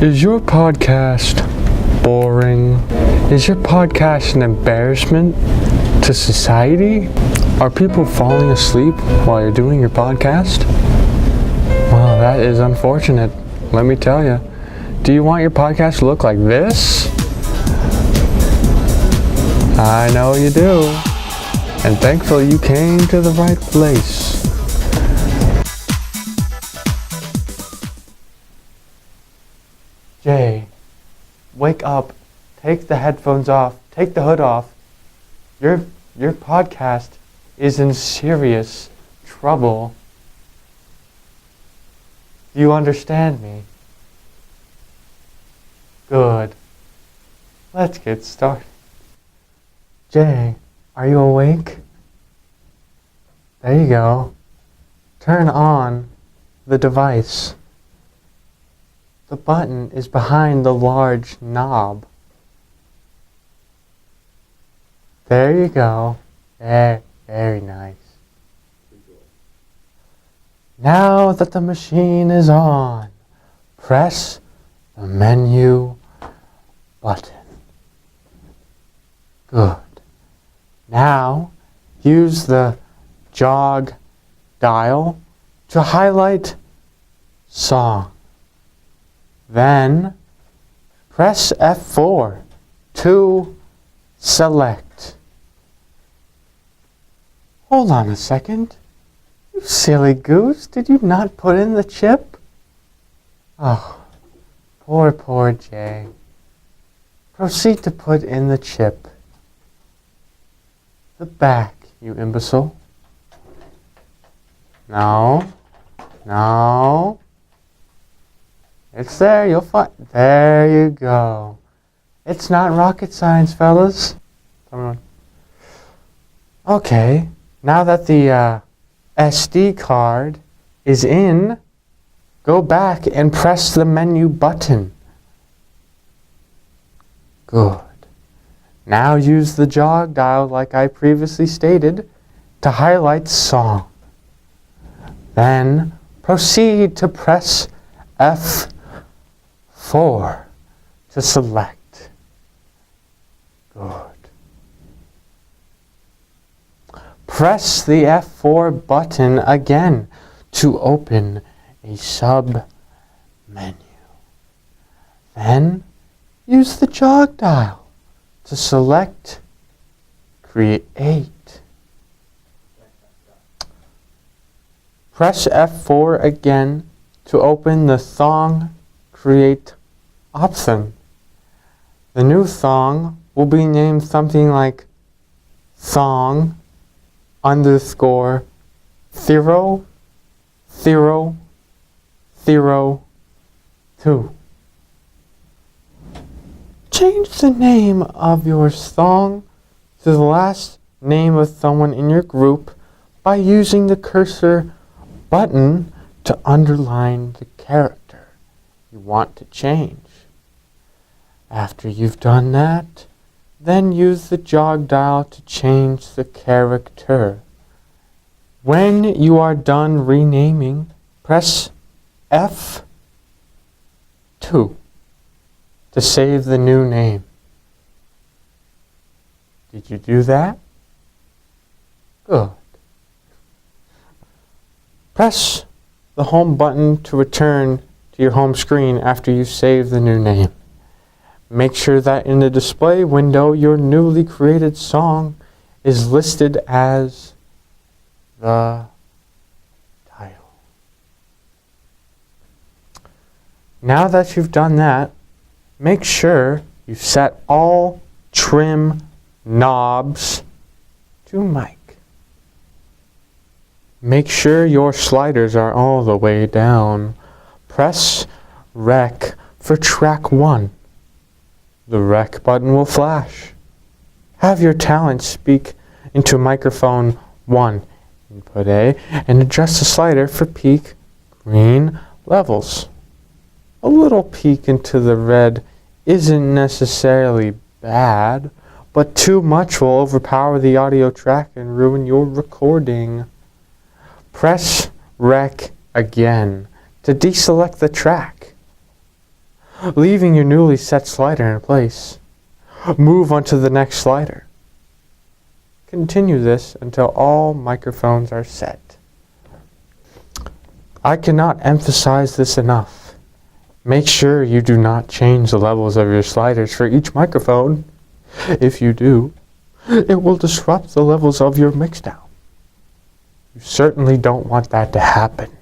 Is your podcast boring? Is your podcast an embarrassment to society? Are people falling asleep while you're doing your podcast? Well, that is unfortunate, let me tell you. Do you want your podcast to look like this? I know you do. And thankfully you came to the right place. Jay, wake up, take the headphones off, take the hood off. Your podcast is in serious trouble. Do you understand me? Good. Let's get started. Jay, are you awake? There you go. Turn on the device. The button is behind the large knob. There you go. Very nice. Now that the machine is on, press the menu button. Good. Now use the jog dial to highlight song. Then press F4 to select. Hold on a second. You silly goose, did you not put in the chip? Oh, poor Jay. Proceed to put in the chip. The back, you imbecile. No. It's there, you'll find. There you go. It's not rocket science, fellas. Okay, now that the SD card is in, go back and press the menu button. Good. Now use the jog dial like I previously stated to highlight song. Then proceed to press F4 to select. Good. Press the F4 button again to open a sub-menu. Then use the jog dial to select Create. Press F4 again to open the Song Create option. The new song will be named something like song _00002. Change the name of your song to the last name of someone in your group by using the cursor button to underline the character you want to change. After you've done that, then use the jog dial to change the character. When you are done renaming, press F2 to save the new name. Did you do that? Good. Press the home button to return to your home screen after you save the new name. Make sure that in the display window your newly created song is listed as the title. Now that you've done that, make sure you set all trim knobs to mic. Make sure your sliders are all the way down. Press Rec for track 1. The Rec button will flash. Have your talent speak into microphone 1, input A, and adjust the slider for peak green levels. A little peek into the red isn't necessarily bad, but too much will overpower the audio track and ruin your recording. Press Rec again to deselect the track. leaving your newly set slider in place. Move on to the next slider. Continue this until all microphones are set. I cannot emphasize this enough. Make sure you do not change the levels of your sliders for each microphone. If you do, it will disrupt the levels of your mixdown. You certainly don't want that to happen.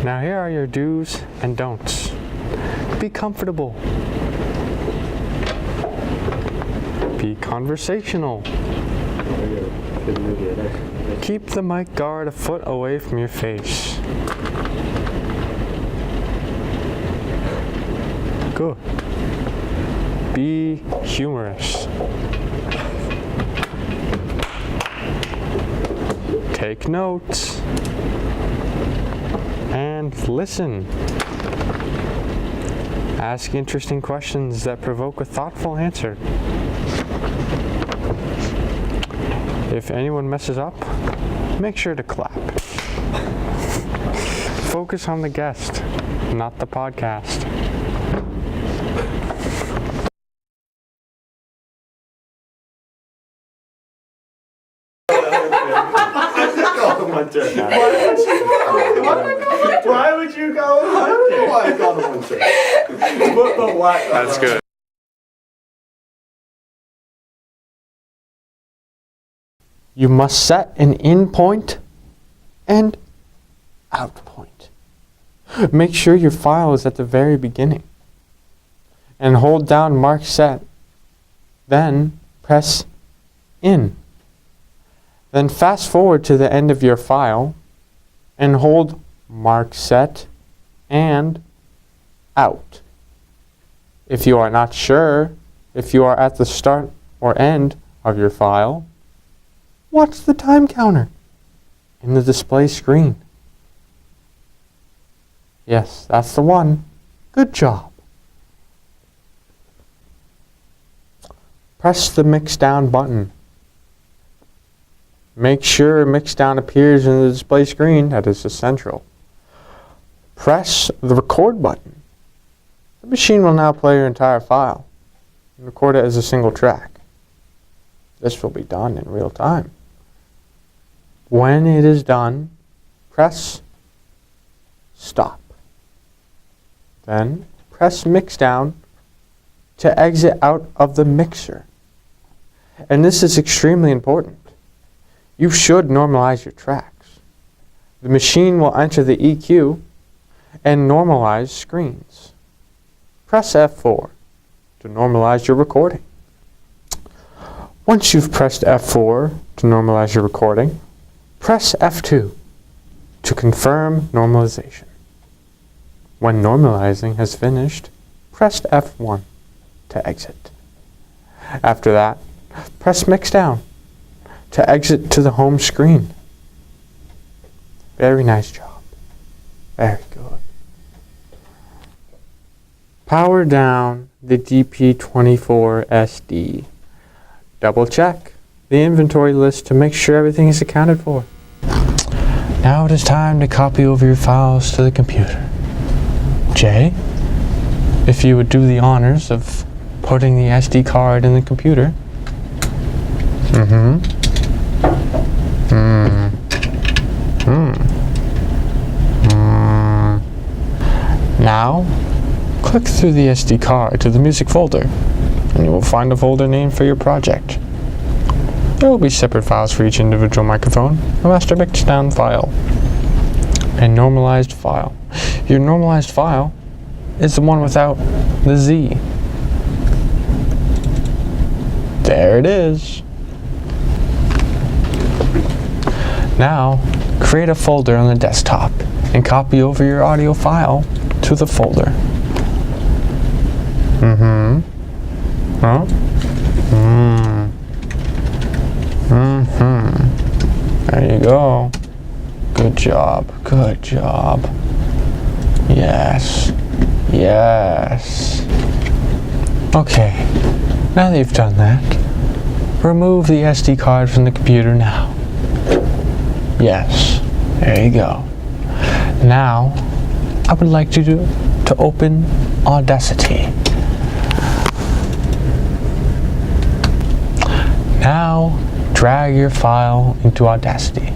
Now here are your do's and don'ts. Be comfortable. Be conversational. Keep the mic guard a foot away from your face. Good. Be humorous. Take notes. And listen. Ask interesting questions that provoke a thoughtful answer. If anyone messes up, make sure to clap. Focus on the guest, not the podcast. Why would you go Hunter? Why I called him Hunter? But why? That's good. You must set an endpoint and outpoint. Make sure your file is at the very beginning. And hold down Mark Set. Then press in. Then fast forward to the end of your file and hold Mark Set and out. If you are not sure if you are at the start or end of your file, watch the time counter in the display screen. Yes, that's the one. Good job. Press the mix down button. Make sure mix down appears in the display screen. That is essential. Press the record button. The machine will now play your entire file and record it as a single track. This will be done in real time. When it is done, press stop. Then press mix down to exit out of the mixer. And this is extremely important. You should normalize your tracks. The machine will enter the EQ and normalize screens. Press F4 to normalize your recording. Once you've pressed F4 to normalize your recording, press F2 to confirm normalization. When normalizing has finished, press F1 to exit. After that, press mix down to exit to the home screen. Very nice job. Very good. Power down the DP24SD. Double check the inventory list to make sure everything is accounted for. Now it is time to copy over your files to the computer. Jay, if you would do the honors of putting the SD card in the computer. Now, click through the SD card to the music folder, and you will find a folder name for your project. There will be separate files for each individual microphone, a master mixdown file, a normalized file. Your normalized file is the one without the Z. There it is. Now, create a folder on the desktop and copy over your audio file to the folder. There you go. Good job. Good job. Yes. Yes. Okay. Now that you've done that, remove the SD card from the computer now. Yes, there you go. Now, I would like you to open Audacity. Now, drag your file into Audacity.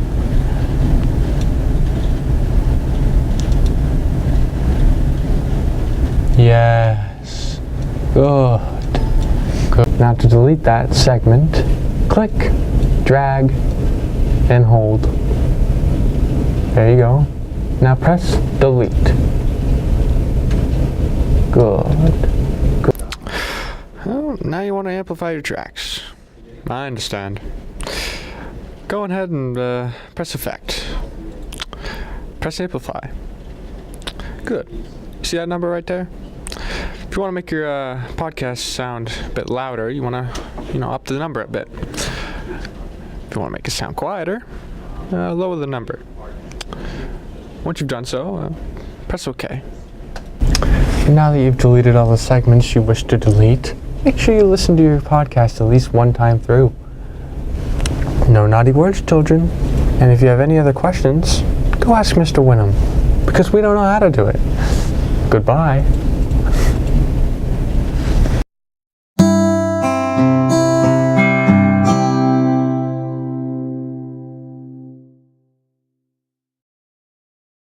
Yes, good. Now to delete that segment, click, drag, and hold. There you go. Now press delete. Good. Well, now you want to amplify your tracks. I understand. Go ahead and press effect. Press amplify. Good. See that number right there? If you want to make your podcast sound a bit louder, you want to, up the number a bit. If you want to make it sound quieter, lower the number. Once you've done so, press OK. Now that you've deleted all the segments you wish to delete, make sure you listen to your podcast at least one time through. No naughty words, children. And if you have any other questions, go ask Mr. Winham, because we don't know how to do it. Goodbye.